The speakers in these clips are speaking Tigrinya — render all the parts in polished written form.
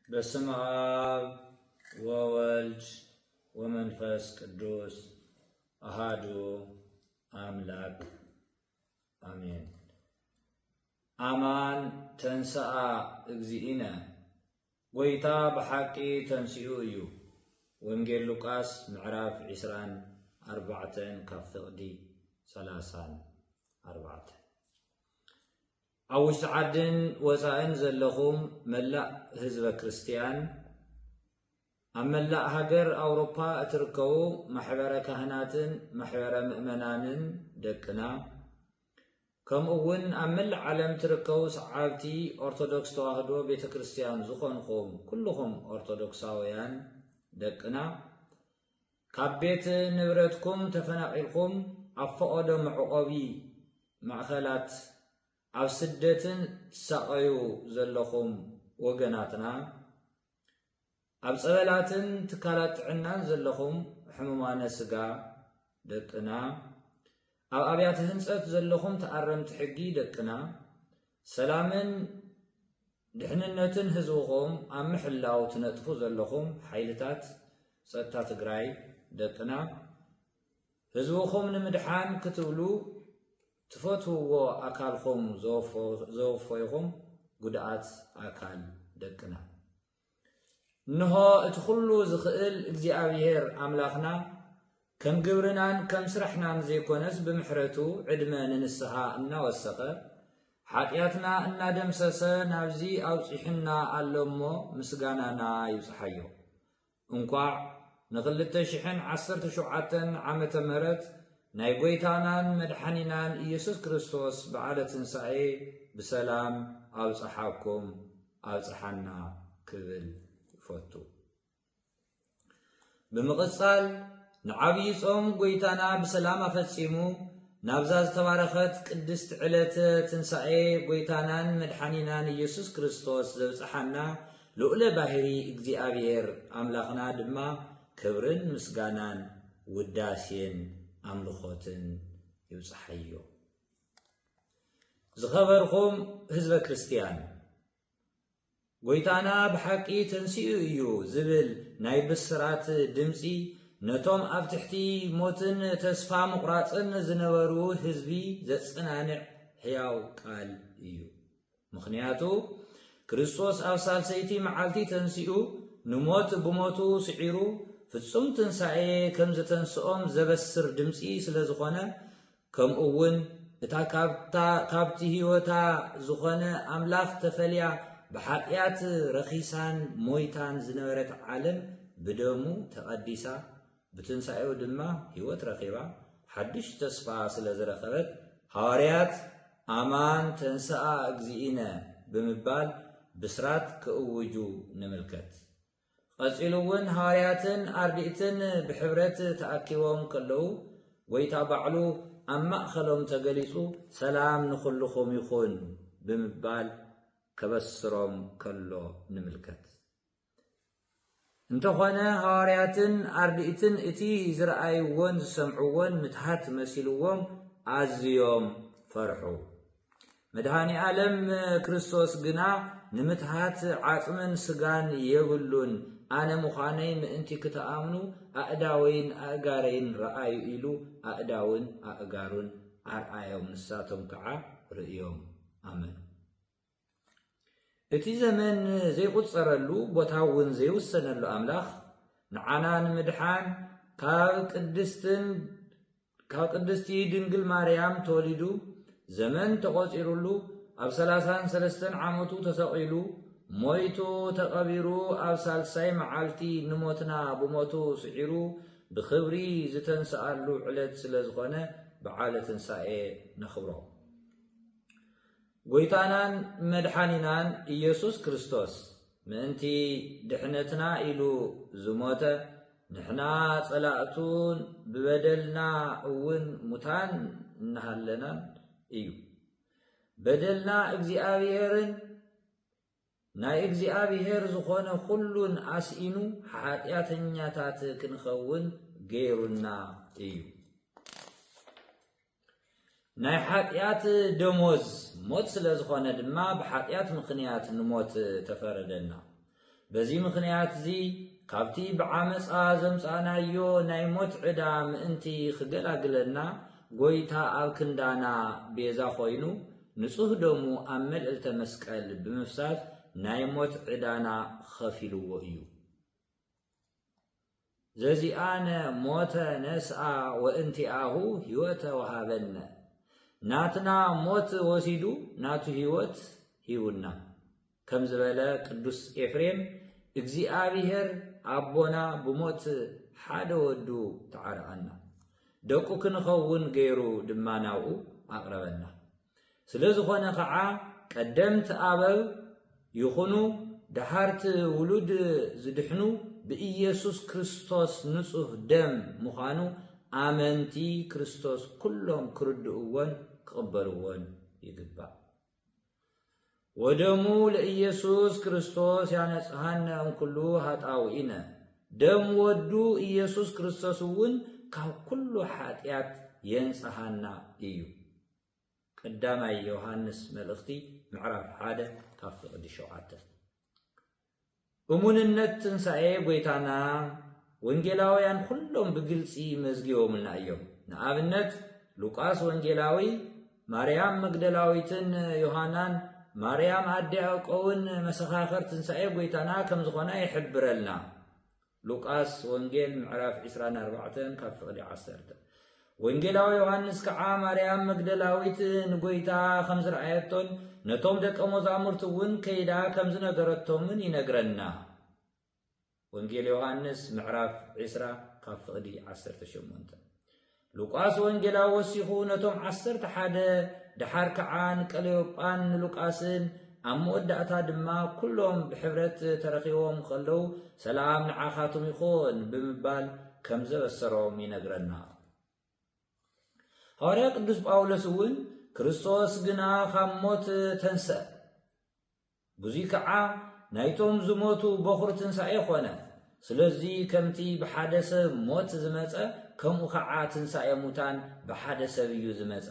በስመ አብ ወወልድ ወመንፈስ ቅዱስ አሃዱ አምላክ አሜን። አማን ተንሥአ እግዚእነ ጎይታ በሐቂ ተንሥኡ እዩ። ወንጌል ሉቃስ ምዕራፍ 24 ካብ ፍቕዲ 34 ኣብ ውሽጢ ዓድን ወፃእን ዘለኹም መላእ ህዝበ ክርስቲያን ኣብ መላእ ሃገር ኣውሮፓ እትርከቡ ማሕበረ ካህናትን ማሕበረ ምእመናንን ደቅና ከምኡውን ኣብ መላእ ዓለም ትርከቡ ሰዓብቲ ኦርቶዶክስ ተዋህዶ ቤተ ክርስቲያን ዝኾንኩም ኩልኹም ኦርቶዶክሳውያን ደቅና ካብ ቤት ንብረትኩም ተፈናቂልኩም ኣብ ፈቐዶ መዕቆቢ ማእኸላት ኣብ ስደትን ትሳቀዩ ዘለኹም ወገናትና ኣብ ጸበላትን ትካላት ጥዕናን ዘለኹም ሕሙማነ ስጋ ደቅና ኣብ ኣብያተ ህንፀት ዘለኹም ተኣረምቲ ሕጊ ደቅና ሰላምን ድሕንነትን ህዝብኹም ኣብ ምሕላው ትነጥፉ ዘለኹም ሓይልታት ጸጥታ ትግራይ ደቅና ህዝብኹም ንምድሓን ክትብሉ ትፈትውዎ ኣካልኹም ዘወፈይኹም ጉድኣት ኣካል ደቅና እንሆ እቲ ኩሉ ዝኽእል እግዚአብሔር ኣምላኽና ከም ግብርናን ከም ስራሕናን ዘይኮነስ ብምሕረቱ ዕድመ ንንስሓ እናወሰኸ ሓጢኣትና እናደምሰሰ ናብዚ ኣውፂሕና ኣሎ እሞ ምስጋናና ይብፅሓዮ። እንኳዕ ን2017 ዓመተ ምህረት ናይ ጎይታናን መድሓኒናን ኢየሱስ ክርስቶስ በዓለ ትንሣኤ ብሰላም ኣውፅሓኩም ኣውፅሓና ክብል ይፈቱ። ብምቕጻል ንዓብዪ ጾም ጎይታና ብሰላም ኣፈጺሙ ናብዛ ዝተባረኸት ቅድስቲ ዕለተ ትንሣኤ ጎይታናን መድሓኒናን ኢየሱስ ክርስቶስ ዘብፅሓና ልዑለ ባህሪ እግዚአብሔር ኣምላኽና ድማ ክብርን ምስጋናን ውዳሴን ኣምልኾትን ይብፅሓዮ። ዝኸበርኩም ህዝበ ክርስቲያን ጎይታና ብሓቂ ተንሥኡ እዩ ዝብል ናይ ብስራት ድምፂ ነቶም ኣብ ትሕቲ ሞትን ተስፋ ምቑራፅን ዝነበሩ ህዝቢ ዘጽናንዕ ሕያው ቃል እዩ። ምኽንያቱ ክርስቶስ ኣብ ሳልሰይቲ መዓልቲ ተንሥኡ ንሞት ብሞቱ ስዒሩ ፍጹም ትንሣኤ ከም ዝተንስኦም ዘበስር ድምፂ ስለ ዝኾነ ከምኡውን እታ ካብቲ ህይወታ ዝኾነ ኣምላኽ ተፈልያ ብሓጢኣት ረኺሳን ሞይታን ዝነበረት ዓለም ብደሙ ተቐዲሳ ብትንሣኤው ድማ ህይወት ረኺባ ሓድሽ ተስፋ ስለ ዝረኸበት ሐዋርያት ኣማን ተንሥአ እግዚእነ ብምባል ብስራት ክእውጁ ንምልከት። ቀፂሉ እውን ሐዋርያትን ኣርድእትን ብሕብረት ተኣኪቦም ከለዉ ጎይታ ባዕሉ ኣብ ማእኸሎም ተገሊጹ ሰላም ንኹልኹም ይኹን ብምባል ከበስሮም ከሎ ንምልከት። እንተኾነ ሐዋርያትን ኣርድእትን እቲ ዝረኣይዎን ዝሰምዕዎን ምትሃት መሲልዎም ኣዝዮም ፈርሑ። መድሃኒ ዓለም ክርስቶስ ግና ንምትሃት ዓጽምን ስጋን የብሉን ኣነ ምዃነይ ምእንቲ ክትኣምኑ ኣእዳወይን ኣእጋረይን ረኣዩ ኢሉ ኣእዳውን ኣእጋሩን ኣርኣዮም ንሳቶም ከዓ ርእዮም ኣመኑ። እቲ ዘመን ዘይቁፀረሉ ቦታ እውን ዘይውሰነሉ ኣምላኽ ንዓና ንምድሓን ካብ ቅድስቲ ድንግል ማርያም ተወሊዱ ዘመን ተቖፂሩሉ ኣብ 33 ዓመቱ ተሰቒሉ ሞይቱ ተቐቢሩ ኣብ ሳልሳይ መዓልቲ ንሞትና ብሞቱ ስዒሩ ብኽብሪ ዝተንስኣሉ ዕለት ስለ ዝኾነ በዓለ ትንሣኤ ነኽብሮ። ጎይታናን መድሓኒናን ኢየሱስ ክርስቶስ ምእንቲ ድሕነትና ኢሉ ዝሞተ ንሕና ጸላእቱን ብበደልና እውን ሙታን እናሃለናን እዩ። በደልና እግዚአብሔርን ናይ እግዚአብሔር ዝኾነ ኩሉን ኣስኢኑ ሓጢአተኛታት ክንኸውን ገይሩና እዩ። ናይ ሓጢአት ደሞዝ ሞት ስለ ዝኾነ ድማ ብሓጢአት ምኽንያት ንሞት ተፈረደና። በዚህ ምክንያት እዚ ካብቲ ብዓመፃ ዘምፃናዮ ናይ ሞት ዕዳ ምእንቲ ክገላግለና ጎይታ ኣብ ክንዳና ቤዛ ኮይኑ ንጹህ ደሙ ኣብ መልዕልተ መስቀል ብምፍሳስ ናይ ሞት ዕዳና ከፊልዎ እዩ። ዘዚኣነ ሞተ ነስአ ወእንቲአሁ ህይወተ ወሃበነ ናትና ሞት ወሲዱ ናቱ ህይወት ሂቡና ከም ዝበለ ቅዱስ ኤፍሬም እግዚአብሔር አቦና ብሞት ሓደ ወዱ ተዓረአና ደቁ ክንኸውን ገይሩ ድማ ናብኡ አቅረበና ስለዝኾነ ከዓ ቀደምቲ አበው ይኹኑ ደሃርቲ ውሉድ ዝድሕኑ ብኢየሱስ ክርስቶስ ንጹህ ደም ምዃኑ አመንቲ ክርስቶስ ኩሎም ክርድእዎን ክቕበልዎን ይግባእ። ወደሙ ለኢየሱስ ክርስቶስ ያነጽሐነ እምኩሉ ኃጣውኢነ ደም ወዱ ኢየሱስ ክርስቶስ እውን ካብ ኩሉ ኃጢአት የንጽሐና እዩ። ቀዳማይ ዮሐንስ መልእኽቲ ምዕራፍ 1 ካብ ፍቅዲ 7 እሙንነት ትንሣኤ ጎይታና ወንጌላውያን ኩሎም ብግልፂ መዝጊቦምልና እዮም። ንኣብነት ሉቃስ ወንጌላዊ ማርያም መግደላዊትን ዮሐናን ማርያም ኣዲ ያዕቆብን መሰኻኸር ትንሣኤ ጎይታና ከም ዝኾና ይሕብረልና። ሉቃስ ወንጌል ምዕራፍ 24 ካብ ፍቅዲ 10 ወንጌላዊ ዮሐንስ ከዓ ማርያም መግደላዊት ንጎይታ ከም ዝረኣየቶን ነቶም ደቀ መዛሙርቱ እውን ከይዳ ከም ዝነገረቶምን ይነግረና። ወንጌል ዮሐንስ ምዕራፍ 20 ካብ ፍቅዲ 18 ሉቃስ ወንጌላዊ ወሲኹ ነቶም 11 ድሓር ከዓ ንቀለዮጳን ሉቃስን ኣብ መወዳእታ ድማ ኩሎም ብሕብረት ተረኺቦም ከለው ሰላም ንዓኻቱም ይኹን ብምባል ከም ዘበሰሮም ይነግረና። ሐዋርያ ቅዱስ ጳውሎስ እውን ክርስቶስ ግና ካብ ሞት ተንስአ ብዙይ ከዓ ናይቶም ዝሞቱ በኹር ትንሣኤ ኾነ። ስለዚ ከምቲ ብሓደ ሰብ ሞት ዝመፀ ከምኡ ከዓ ትንሣኤ ሙታን ብሓደ ሰብ እዩ ዝመፀ።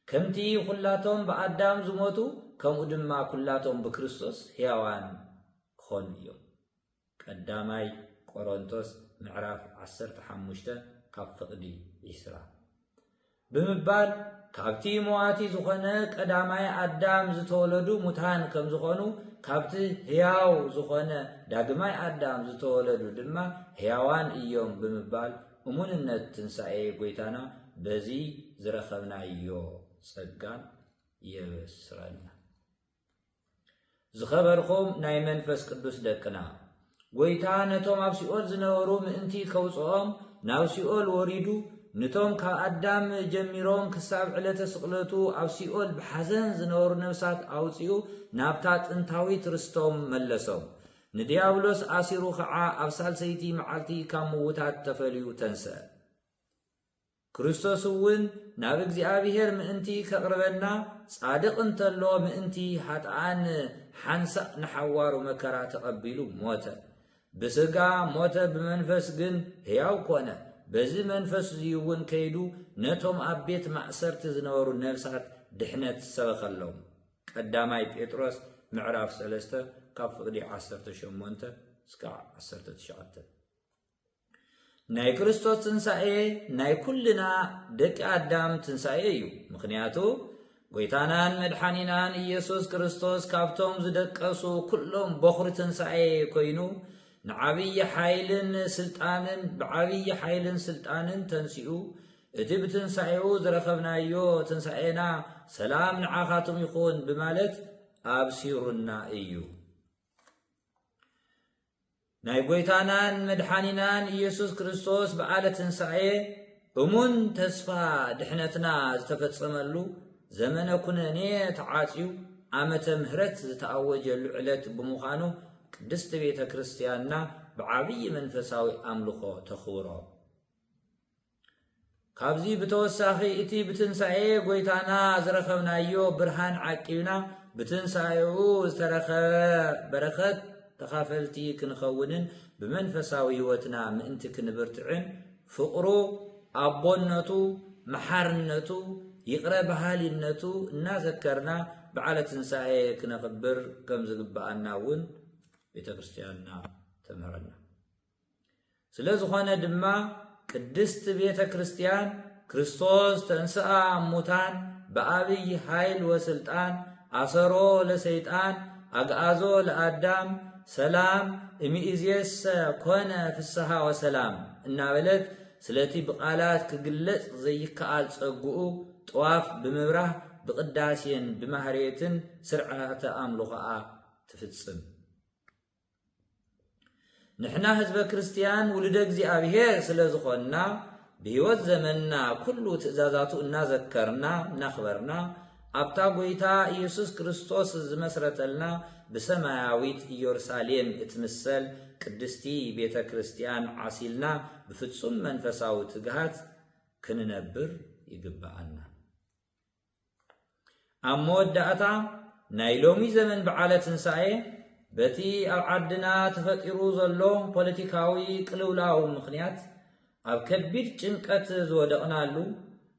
ከምቲ ኩላቶም ብኣዳም ዝሞቱ ከምኡ ድማ ኩላቶም ብክርስቶስ ሕያዋን ክኾኑ እዮም። ቀዳማይ ቆሮንቶስ ምዕራፍ 15 ካብ ፍቅዲ 20 ብምባል ካብቲ ሞዋቲ ዝኾነ ቀዳማይ ኣዳም ዝተወለዱ ሙታን ከም ዝኾኑ ካብቲ ሕያው ዝኾነ ዳግማይ ኣዳም ዝተወለዱ ድማ ሕያዋን እዮም ብምባል እሙንነት ትንሣኤ ጎይታና በዚ ዝረኸብናዮ ጸጋን የበስረና። ዝኸበርኹም ናይ መንፈስ ቅዱስ ደቅና ጎይታ ነቶም ኣብ ሲኦል ዝነበሩ ምእንቲ ከውፅኦም ናብ ሲኦል ወሪዱ ነቶም ካብ ኣዳም ጀሚሮም ክሳብ ዕለተ ስቕለቱ ኣብ ሲኦል ብሓዘን ዝነበሩ ነፍሳት ኣውፂኡ ናብታ ጥንታዊት ርስቶም መለሶም። ንዲያብሎስ ኣሲሩ ከዓ ኣብ ሳልሰይቲ መዓልቲ ካብ ምውታት ተፈልዩ ተንስአ። ክርስቶስ እውን ናብ እግዚአብሔር ምእንቲ ከቕርበና ጻድቕ እንተሎ ምእንቲ ሓጥኣን ሓንሳእ ንሓዋሩ መከራ ተቐቢሉ ሞተ። ብስጋ ሞተ፣ ብመንፈስ ግን ሕያው ኮነ። በዚ መንፈስ እውን ከይዱ ነቶም ኣብ ቤት ማእሰርቲ ዝነበሩ ነፍሳት ድሕነት ሰበኸሎም። ቀዳማይ ጴጥሮስ ምዕራፍ 3 ካብ ፍቅዲ 18 እስካብ 19 ናይ ክርስቶስ ትንሣኤ ናይ ኩልና ደቂ ኣዳም ትንሣኤ እዩ። ምክንያቱ ጎይታናን መድሓኒናን ኢየሱስ ክርስቶስ ካብቶም ዝደቀሱ ኩሎም በኹሪ ትንሣኤ ኮይኑ ንዓብይ ሓይልን ስልጣንን ብዓብይ ሓይልን ስልጣንን ተንሲኡ እቲ ብትንሣኤው ዝረኸብናዮ ትንሣኤና ሰላም ንዓኻቱም ይኹን ብማለት ኣብሲሩና እዩ። ናይ ጎይታናን መድሓኒናን ኢየሱስ ክርስቶስ በዓለ ትንሣኤ እሙን ተስፋ ድሕነትና ዝተፈጸመሉ ዘመነ ኩነኔ ተዓጽዩ ዓመተ ምህረት ዝተኣወጀሉ ዕለት ብምዃኑ ቅድስቲ ቤተ ክርስቲያንና ብዓብይ መንፈሳዊ ኣምልኾ ተኽብሮ። ካብዚ ብተወሳኺ እቲ ብትንሣኤ ጎይታና ዝረኸብናዮ ብርሃን ዓቂብና ብትንሣኤኡ ዝተረኸበ በረኸት ተኻፈልቲ ክንኸውንን ብመንፈሳዊ ህይወትና ምእንቲ ክንብርትዕን ፍቕሩ፣ ኣቦነቱ፣ መሓርነቱ፣ ይቕረ ባህሊነቱ እናዘከርና በዓለ ትንሣኤ ክነኽብር ከም ዝግባአና እውን ቤተክርስቲያንና ተምህረና ስለዝኾነ ድማ ቅድስት ቤተክርስቲያን ክርስቶስ ተንሥአ እሙታን በአብይ ኃይል ወስልጣን አሰሮ ለሰይጣን አግዓዞ ለአዳም ሰላም እሚእዜሰ ኮነ ፍስሐ ወሰላም እናበለት ስለቲ በቃላት ክግለጽ ዘይከአል ጸጉኡ ጠዋፍ ብምብራህ بقداسين بمهريتن سرعة أملخاء تفتصم نحنا حزب كريستيان ولدك زي أبيهر سلازخونا بهوت زمننا كل تأزازاتو إنا ذكرنا نخبرنا أبتا قويتا إيسوس كريستوس زمسرت لنا بسماويت يورساليم اتمثل قدستي بيتا كريستيان عسيلنا بفتصم منفساو تقهات كننبر يقبعنا أمود داتا نايلومي زمن بعالة تنسائي بتي أعدنا تفكروا زلو بوليتيكاوي قلولاو مخنيات أو كبير جنكت زودقنا له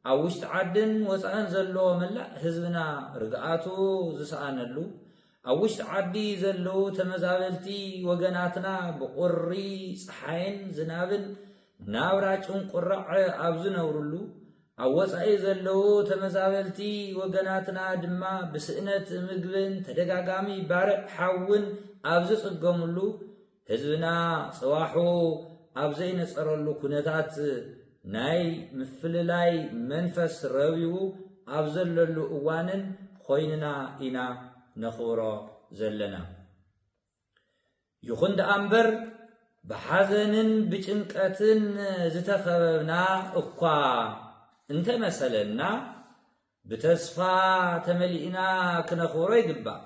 أو وشت عدن وسأن زلو ملا حزبنا رقعاتو زسأن له أو وشت عدي زلو تمزابلتي وقناتنا بقري صحين زنابن ناوراج قرع أبزنا ورلو أوصاي زلو تمزابلتي وقناتنا دما بسئنة مقبن تدقاقامي بارق حاون أبزي صقملو حزبنا صواحو أبزي نصرلو كنتات ناي مفللاي منفس رويو أبزللو أوانن خويننا إنا نخورا زلنا يخند أمبر بحزنن بچنقتن زتخببنا أقوى انت مثلنا بتسفى تملئنا كنخورا يقبع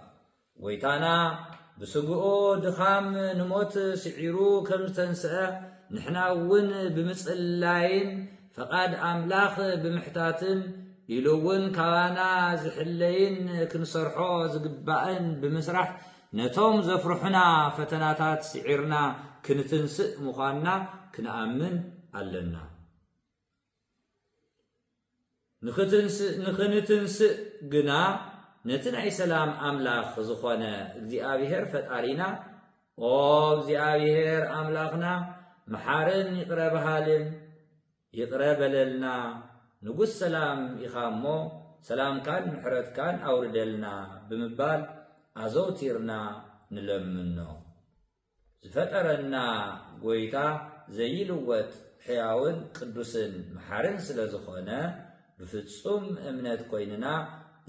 ويتانا بسقو دخام نموت سعيرو كم تنسأ نحنا ون بمسئلاين فقاد أملاخ بمحتاتن يلوون كوانا زحلين كنصرحو زقبائن بمسرح نتوم زفرحنا فتناتات سعيرنا كنتنسئ مخانا كنأمن علنا نخنتنسئ قنا نتنعي سلام أملاخ زخوانا እግዚአብሔር ፈጣሪና ኦ እግዚአብሔር አምላኽና محارن يقربهالن يقربللنا نقول سلام إخامو سلام كان محرت كان أوردلنا بمبال أزوتيرنا نلمنو زفترنا قويتا زي لوت حياون قدوسن محارن سلازخونا بفتصوم امنت كويننا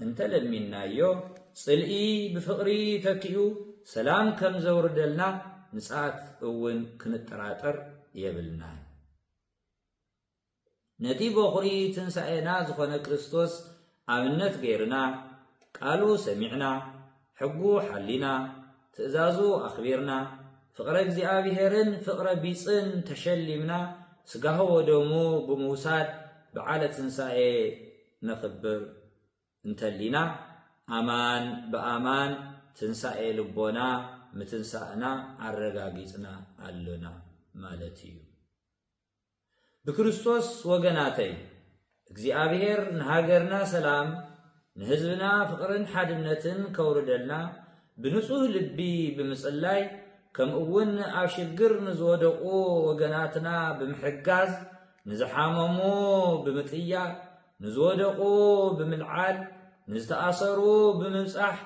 انت لمينا يو صلئي بفقري تكيو سلام كم زوردلنا نسعات اون كنتراتر يبلنا نتي بخري تنسعينا زخونا كريستوس امنت غيرنا قالوا سمعنا حقو حلينا تأزازو أخبيرنا فقر እግዚአብሔርን فقر بيصن تشلمنا سقاه ودمو بموساد بعالة تنسعي نخبر انتلينا أمان بأمان تنسعي لبونا متنسعنا عرقاقيتنا علنا مالتيو بكريستوس وقناتي እግዚአብሔር نهاجرنا سلام نهزبنا فقرن حادنتن كوردلنا بنصوه لبي بمسلاي كم أون أشجر نزودقو وقناتنا بمحجاز نزحاممو بمتيا نزودقو بملعال نزتأثرو بمسح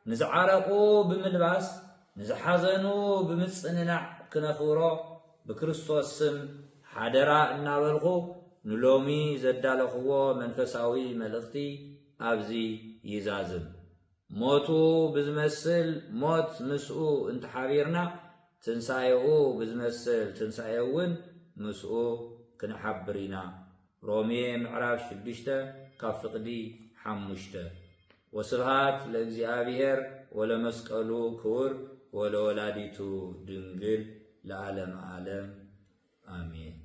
نزعرقو بملباس نزحزنو بمصننع كنخورو بكريستوس سم حدرا نابلغو نلومي زدالخو منفساوي ملختي أبزي يزازم موتو بزمسل موت مسؤو انت حبيرنا تنسايو بزمسل تنسايون مسؤو كنحبرينا رومي معراف شدشته كافقدي حمشته وسبحات لእግዚአብሔር ولمسقلو كور ولولاديتو دنجل لعالم عالم آمين